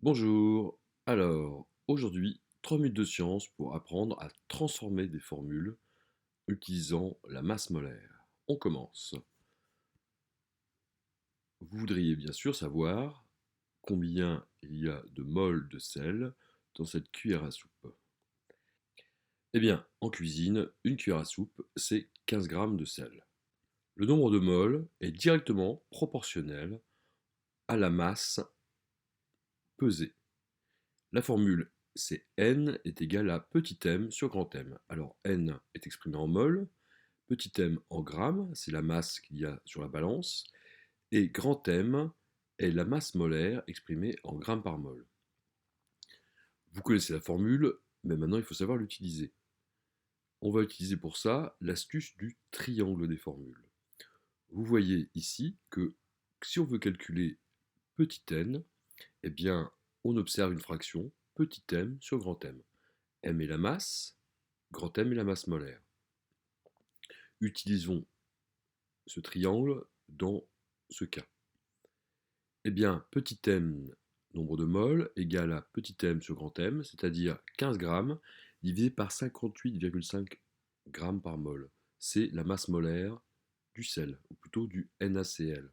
Bonjour. Alors, aujourd'hui, 3 minutes de science pour apprendre à transformer des formules utilisant la masse molaire. On commence. Vous voudriez bien sûr savoir combien il y a de moles de sel dans cette cuillère à soupe. Eh bien, en cuisine, une cuillère à soupe, c'est 15 grammes de sel. Le nombre de moles est directement proportionnel à la masse pesée. La formule c'est n est égal à petit m sur grand M. Alors n est exprimé en mol, petit m en grammes, c'est la masse qu'il y a sur la balance, et grand M est la masse molaire exprimée en grammes par mol. Vous connaissez la formule, mais maintenant il faut savoir l'utiliser. On va utiliser pour ça l'astuce du triangle des formules. Vous voyez ici que si on veut calculer petit n, eh bien on observe une fraction petit m sur grand M. M est la masse, grand M est la masse molaire. Utilisons ce triangle dans ce cas. Eh bien, petit m, nombre de moles, égale à petit m sur grand M, c'est-à-dire 15 grammes, divisé par 58,5 grammes par mol. C'est la masse molaire du sel, ou plutôt du NaCl.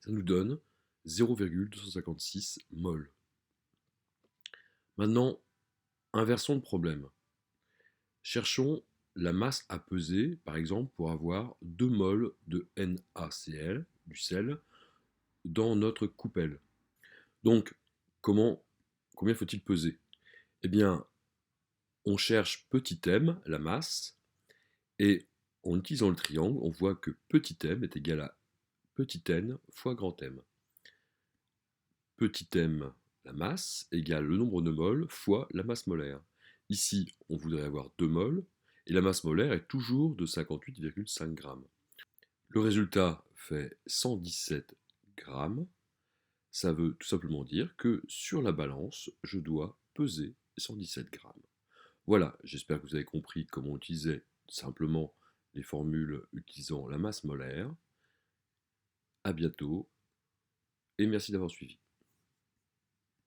Ça nous donne 0,256 mol. Maintenant, inversons le problème. Cherchons la masse à peser, par exemple, pour avoir 2 mols de NaCl, du sel, dans notre coupelle. Donc, combien faut-il peser? Eh bien, on cherche petit m, la masse, et en utilisant le triangle, on voit que petit m est égal à petit n fois grand M. Petit m, la masse, égale le nombre de moles fois la masse molaire. Ici, on voudrait avoir 2 moles, et la masse molaire est toujours de 58,5 grammes. Le résultat fait 117 grammes. Ça veut tout simplement dire que sur la balance, je dois peser 117 grammes. Voilà, j'espère que vous avez compris comment utiliser simplement les formules utilisant la masse molaire. À bientôt et merci d'avoir suivi.